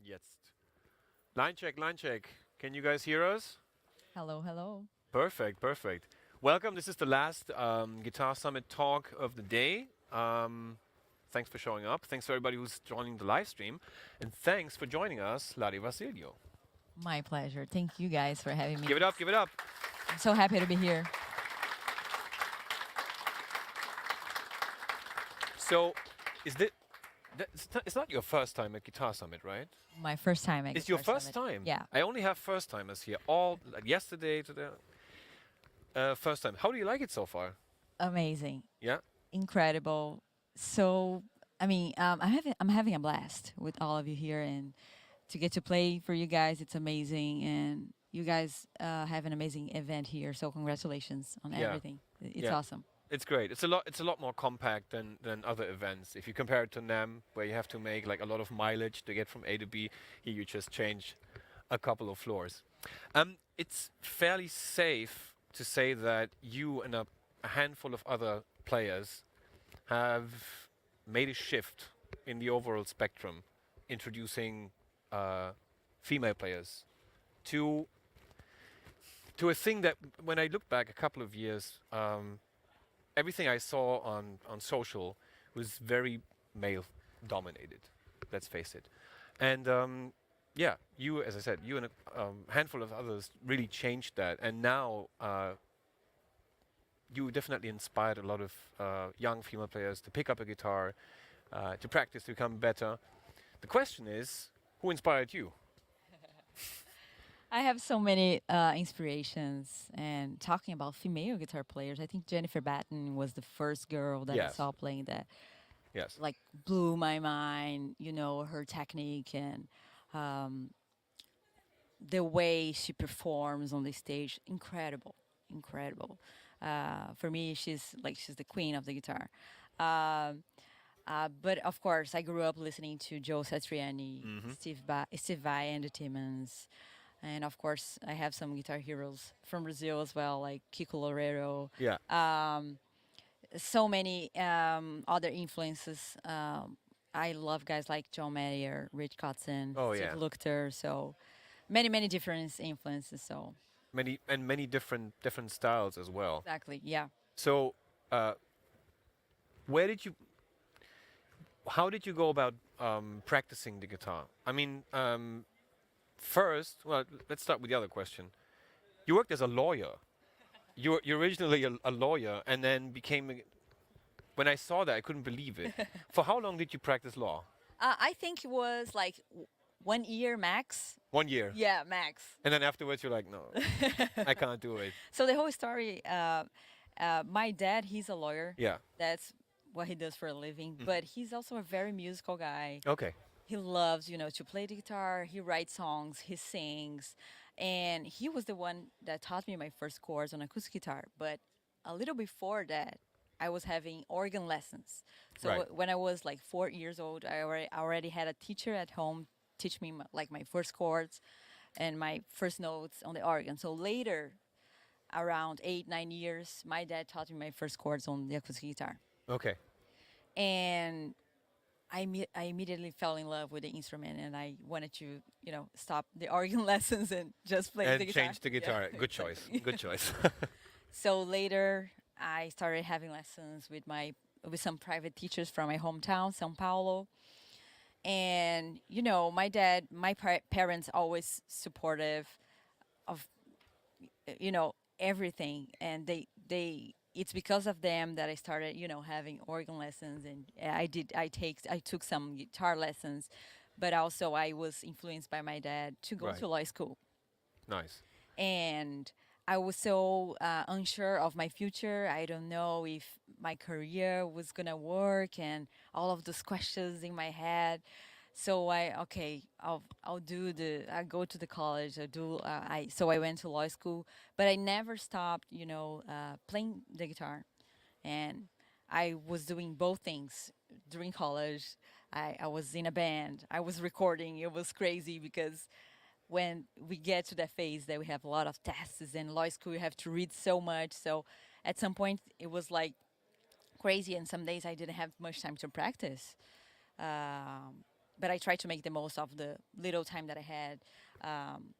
Jetzt. Line check, line check. Can you guys hear us? Hello, hello. Perfect, perfect. Welcome. This is the last Guitar Summit talk of the day. Thanks for showing up. Thanks for everybody who's joining the live stream. And thanks for joining us, Lari Basilio. My pleasure. Thank you guys for having me. Give it up, give it up. I'm so happy to be here. So, is this, it's not your first time at Guitar Summit, right? My first time at It's your Guitar first Summit. time? Yeah, I only have first timers here. All, like yesterday, today. First time. How do you like it so far? amazing, Yeah? incredible. So, I'm having a blast with all of you here, and to get to play for you guys, it's amazing. And you guys have an amazing event here. So, congratulations on Yeah. everything. It's Yeah. awesome. It's great. It's a lot more compact than other events. If you compare it to NAM, where you have to make like a lot of mileage to get from A to B, here you just change a couple of floors. It's fairly safe to say that you and a handful of other players have made a shift in the overall spectrum, introducing female players to to a thing that when I look back a couple of years, everything I saw on social was very male dominated. Let's face it. And yeah, you, as I said, you and a handful of others really changed that. And now you definitely inspired a lot of young female players to pick up a guitar, to practice, to become better. The question is, who inspired you? I have so many inspirations. And talking about female guitar players, I think Jennifer Batten was the first girl that I Yes. saw playing that Yes. like blew my mind. You know, her technique and um, the way she performs on the stage, incredible, incredible. For me, she's the queen of the guitar. Um, but of course, I grew up listening to Joe Satriani, Steve Vai, and the Timmons. And of course, I have some guitar heroes from Brazil as well, like Kiko Loureiro. Yeah. So many other influences. I love guys like John Mayer, Rich Kotzen, Oh Steve yeah. Lukather. So many different influences. So Many different styles as well. exactly, yeah. So, where did you? How did you go about practicing the guitar? I mean, first, well, let's start with the other question. You worked as a lawyer. You're originally a lawyer, and then became. When I saw that, I couldn't believe it. For how long did you practice law? I think it was like 1 year max. 1 year. Yeah, max. And then afterwards, you're like, no, I can't do it. So the whole story. My dad, he's a lawyer. Yeah. That's what he does for a living. But he's also a very musical guy. Okay. He loves, to play the guitar. He writes songs. He sings, and he was the one that taught me my first chords on acoustic guitar. But a little before that, I was having organ lessons. So Right. when I was like 4 years old, I already had a teacher at home teach me like my first chords and my first notes on the organ. So later, around 8, 9 years, my dad taught me my first chords on the acoustic guitar, Okay. and I immediately fell in love with the instrument, and I wanted to, stop the organ lessons and just play And the guitar. change the Yeah. guitar. Good choice. Good choice. So later, I started having lessons with some private teachers from my hometown, São Paulo. And my parents always supportive of everything, and it's because of them that I started having organ lessons, and I took some guitar lessons, but also I was influenced by my dad to go Right. to law school. Nice. And I was so unsure of my future. I don't know if my career was gonna work, and all of those questions in my head. So I go to the college. I went to law school, but I never stopped, playing the guitar, and I was doing both things during college. I was in a band. I was recording. It was crazy because when we get to that phase that we have a lot of tests and law school, you have to read so much. So at some point, it was like crazy, and some days I didn't have much time to practice. Um, but I tried to make the most of the little time that I had um,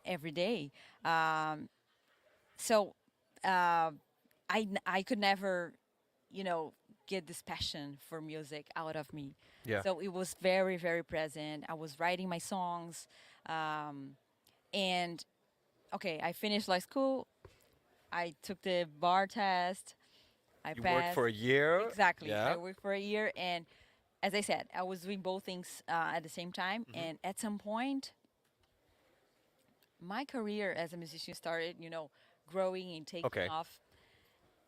every day. Um, so I could never, you know, get this passion for music out of me. Yeah. So it was very, very present. I was writing my songs, um, and okay, I finished like school. I took the bar test. I You worked passed. for a year. Exactly. Yeah. I worked for a year, and as I said, I was doing both things at the same time. Hmm. And at some point, my career as a musician started, growing and taking Okay. off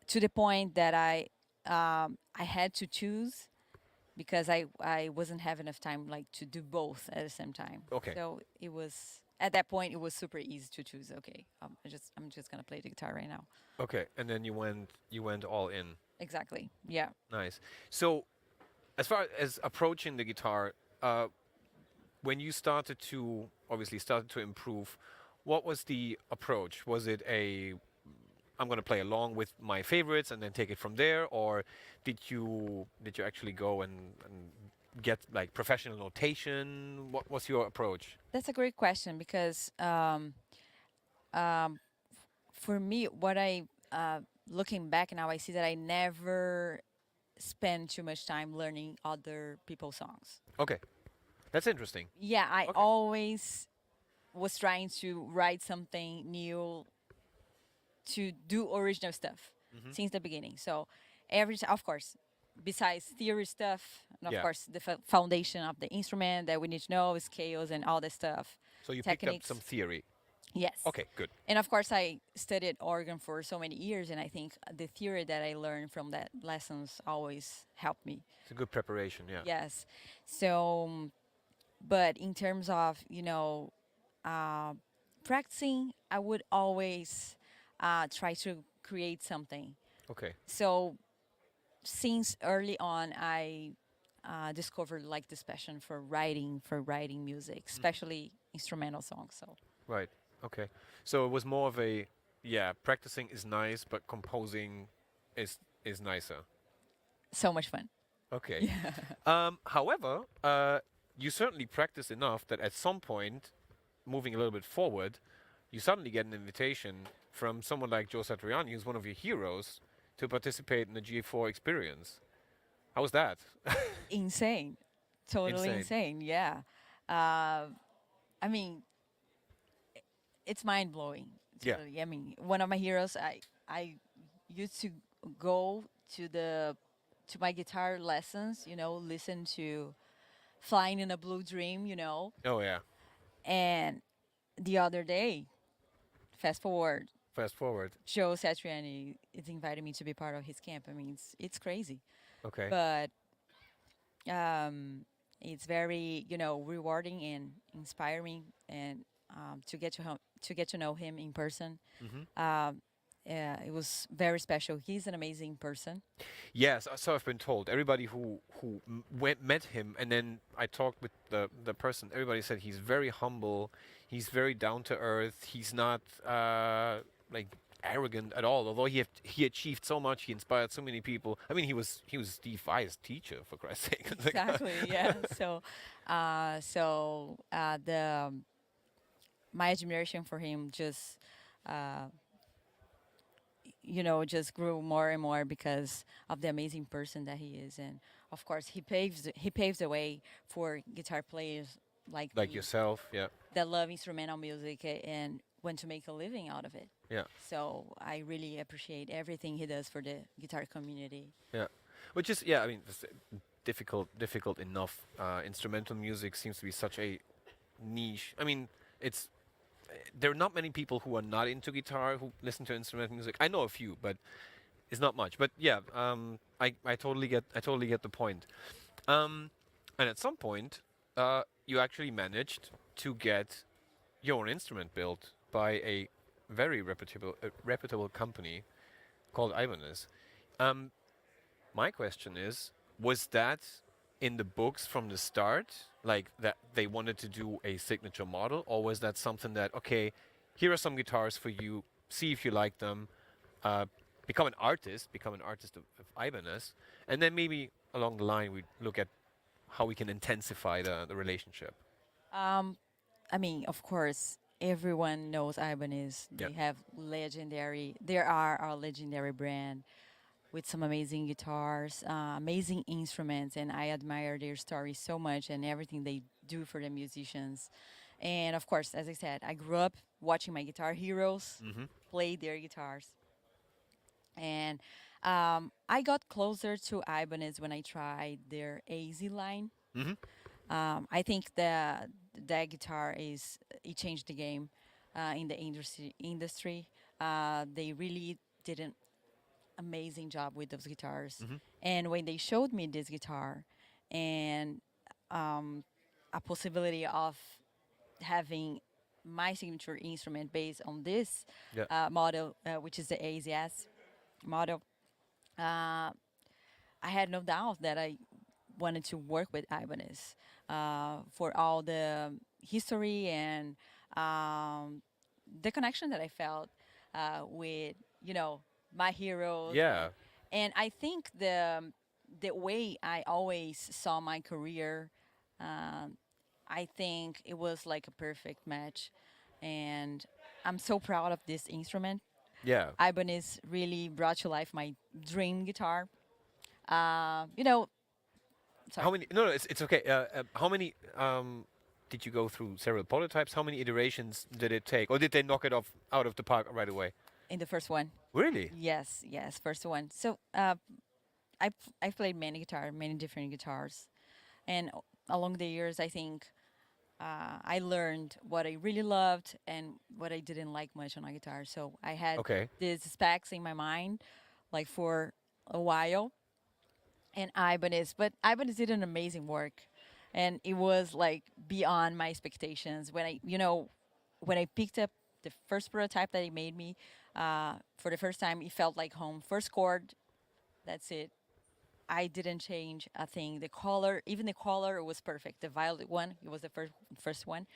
to the point that I had to choose because I wasn't having enough time like to do both at the same time. Okay. So it was at that point it was super easy to choose. Okay, I'm just gonna play the guitar right now. Okay. And then you went all in. Exactly. Yeah. Nice. So as far as approaching the guitar, uh, when you started to obviously started to improve, what was the approach? Was it a I'm going to play along with my favorites and then take it from there, or did you actually go and get like professional notation? What was your approach? That's a great question because um, for me, what I looking back now, I see that I never spend too much time learning other people's songs. Okay, that's interesting. Yeah, I Okay. always was trying to write something new, to do original stuff Hmm. since the beginning. So every time, of course, besides theory stuff, and of Yeah. course the foundation of the instrument that we need to know, scales and all that stuff, So you picked up some techniques. theory. Yes. Okay, good. And of course, I studied organ for so many years, and I think the theory that I learned from that lessons always helped me. It's a good preparation. Yeah. Yes. So, but in terms of uh, practicing, I would always try to create something. Okay. So since early on, I discovered like this passion for writing music, Hmm. especially instrumental songs. So Right. Okay. So it was more of a yeah, practicing is nice, but composing is nicer. so much fun. Okay. Yeah. However, you certainly practice enough that at some point, moving a little bit forward, you suddenly get an invitation from someone like Joe Satriani, who's one of your heroes, to participate in the G4 experience. How was that? Insane. Totally Insane. insane. Yeah. Uh, I mean, it's mind blowing. Yeah. Totally. I mean, one of my heroes. I used to go to my guitar lessons. Listen to "Flying in a Blue Dream." Oh yeah. And the other day, fast forward, Fast forward. Joe Satriani is inviting me to be part of his camp. I mean, it's crazy, Okay. but um, it's very rewarding and inspiring, and to get to know him in person. Hmm. Um, yeah, it was very special. He's an amazing person. Yes, so I've been told. Everybody who went met him, and then I talked with the person. Everybody said he's very humble. He's very down to earth. He's not like arrogant at all. Although he achieved so much, he inspired so many people. I mean, he was Steve Vai's teacher, for Christ's sake. It's like, Exactly. Yeah. So the my admiration for him just uh, just grew more and more because of the amazing person that he is, and of course he paves the way for guitar players like like me yourself, yeah, that love instrumental music and want to make a living out of it. yeah, So I really appreciate everything he does for the guitar community. yeah. Which is yeah, I mean, it's difficult enough. Instrumental music seems to be such a niche. I mean, it's there are not many people who are not into guitar who listen to instrumental music. I know a few, but it's not much. But yeah, I totally get the point. Um, and at some point, you actually managed to get your own instrument built by a very reputable company called Ibanez. Um, my question is, was that in the books from the start, like that they wanted to do a signature model, or was that something that, okay, here are some guitars for you, see if you like them, uh, become an artist of Ibanez, and then maybe along the line we look at how we can intensify the relationship. Um, I mean, of course, everyone knows Ibanez. Yeah. They have legendary. They are our legendary brand with some amazing guitars, amazing instruments, and I admire their story so much and everything they do for the musicians. And of course, as I said, I grew up watching my guitar heroes Mm-hmm. play their guitars, and I got closer to Ibanez when I tried their AZ line. Mm-hmm. I think that guitar is it changed the game in the industry. They really did an amazing job with those guitars. Mm-hmm. And when they showed me this guitar and um, a possibility of having my signature instrument based on this Yeah. model, which is the AZS model, uh, I had no doubt that I wanted to work with Ibanez for all the history and um, the connection that I felt with, you know, my heroes. Yeah. And I think the way I always saw my career, um, I think it was like a perfect match. And I'm so proud of this instrument. Yeah. Ibanez really brought to life my dream guitar. You know, How sorry, many? No, no, it's okay. How many? Did you go through several prototypes? How many iterations did it take, or did they knock it off out of the park right away? in the first one. Really? Yes, yes, first one. So I've played many guitar, many different guitars, and along the years, I think I learned what I really loved and what I didn't like much on a guitar. So I had Okay. these specs in my mind, like for a while, and Ibanez. But Ibanez did an amazing work, and it was like beyond my expectations. When when I picked up the first prototype that he made me, for the first time, it felt like home. First chord, that's it. I didn't change a thing. The color, even the color was perfect. The violet one, it was the first one.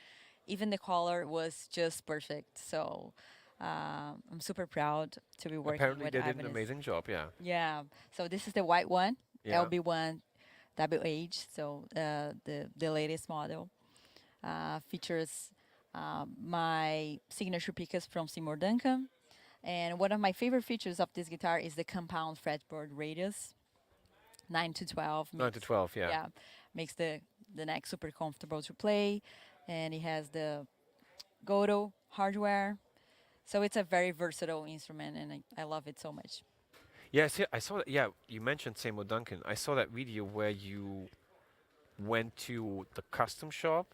Even the color was just perfect. So I'm super proud to be working Apparently with they did an Ibanez. amazing job. Yeah. Yeah. So this is the white one, Yeah. LB1 WH. So the latest model features my signature pickups from Seymour Duncan. And one of my favorite features of this guitar is the compound fretboard radius. 9 to 12 9 to makes 12. Yeah. yeah makes the neck super comfortable to play, and it has the Goto hardware, so it's a very versatile instrument, and I love it so much. Yes. Yeah. I saw that. Yeah. You mentioned Samuel Duncan. I saw that video where you went to the custom shop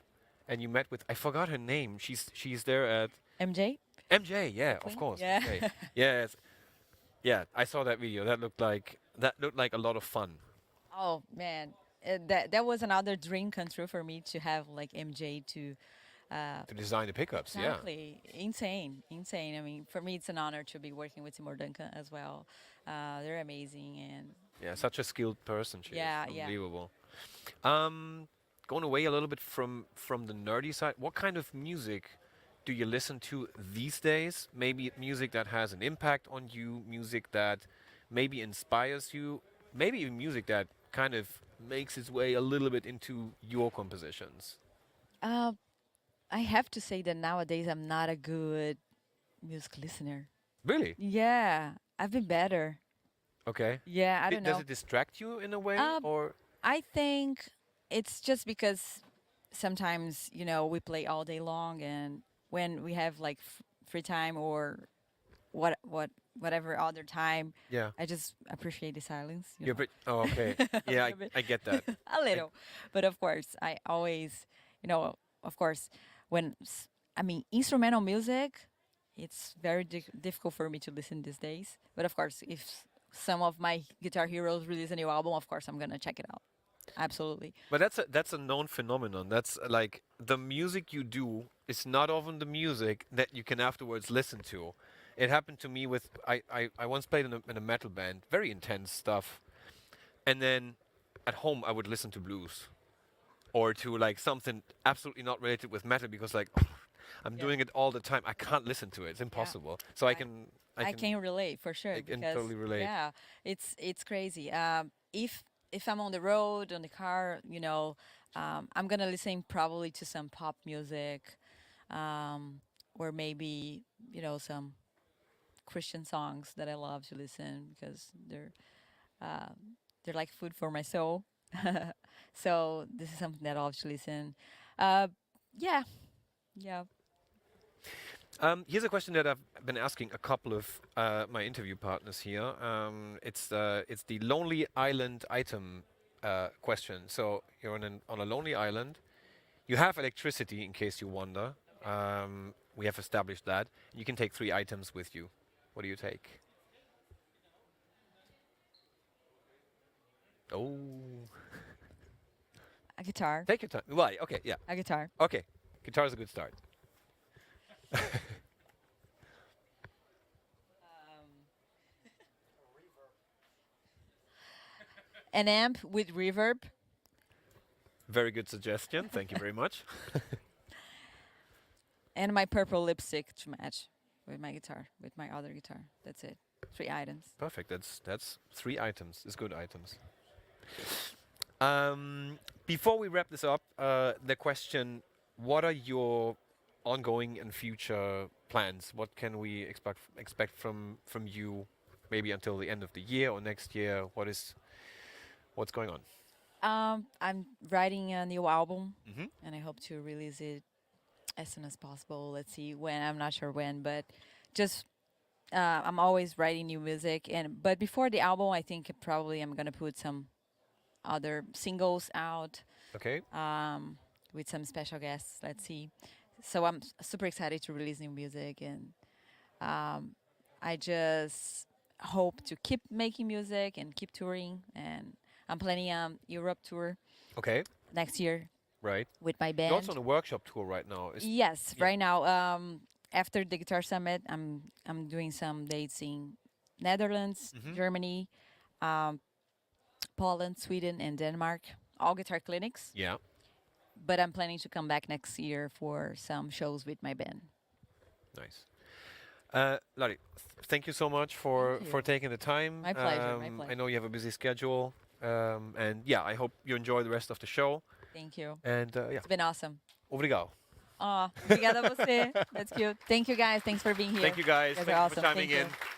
and you met with. I forgot her name. She's there at MJ, MJ. Yeah. Of Brooklyn, course. yeah. MJ. Yes. Yeah. I saw that video. That looked like a lot of fun Oh man, that was another dream come true for me to have like MJ to to design the pickups. Yeah. exactly insane, insane. I mean, for me it's an honor to be working with Timur Duncan as well. They're amazing, and Yeah. Such a skilled person. She is yeah, yeah. unbelievable. Um, Going away a little bit from the nerdy side, what kind of music do you listen to these days? Maybe music that has an impact on you, music that maybe inspires you, maybe even music that kind of makes its way a little bit into your compositions. Uh, I have to say that nowadays I'm not a good music listener. Really? Yeah, I've been better. Okay. Yeah, I don't Does know. it distract you in a way, Um, or I think it's just because sometimes we play all day long, and when we have like free time or whatever other time, yeah? I just appreciate the silence. You're oh, okay. A Yeah, little bit, I get that. a little, but of course I always, of course, when I mean instrumental music, it's very difficult for me to listen these days. But of course, if some of my guitar heroes release a new album, of course I'm gonna check it out. Absolutely. But that's a known phenomenon. That's like the music you do is not often the music that you can afterwards listen to. It happened to me with I once played in a metal band, very intense stuff, and then at home I would listen to blues or to like something absolutely not related with metal because like I'm Yeah. doing it all the time. I can't listen to it. It's Yeah. impossible. So I I, can I can relate for sure I can because totally relate. yeah, it's crazy. If if I'm on the road, on the car, I'm gonna listen probably to some pop music, or maybe some Christian songs that I love to listen because uh, they're like food for my soul. So this is something that I love to listen. Uh, yeah, yeah. Here's a question that I've been asking a couple of my interview partners here. It's the lonely island item question. So you're on a lonely island. You have electricity, in case you wonder. We have established that. You can take 3 items with you. What do you take? Oh, A guitar, take your time. Right. Okay. Yeah. a guitar. Okay. Guitar is a good start. An amp with reverb, Very good suggestion. Thank you very much. and my purple lipstick to match with my guitar, with my other guitar. That's it. 3 items. Perfect. That's 3 items. It's good items. Before we wrap this up, the question: what are your ongoing and future plans? What can we expect from you, maybe until the end of the year or next year? What's going on? I'm writing a new album, Hmm. and I hope to release it as soon as possible. Let's see when. I'm not sure when, but just I'm always writing new music. And but before the album, I think probably I'm gonna put some other singles out, Okay. with some special guests. Let's see. So I'm super excited to release new music, and um, I just hope to keep making music and keep touring. And I'm planning a Europe tour Okay. next year Right. with my You're also band. on a workshop tour right now. Yes, Yeah. right now. After the Guitar Summit, I'm doing some dates in Netherlands, Hmm. Germany, um, Poland, Sweden, and Denmark. All guitar clinics. Yeah. But I'm planning to come back next year for some shows with my band. Nice. Lari, thank you so much Thank for you. taking the time. My pleasure. My I pleasure. know you have a busy schedule, and yeah, I hope you enjoy the rest of the show. Thank you. And yeah, It's been awesome. obrigado. Obrigada a você. That's cute. Thank you guys. Thanks for being here. Thank you guys. You guys Thank are you for awesome. chiming Thank in. you.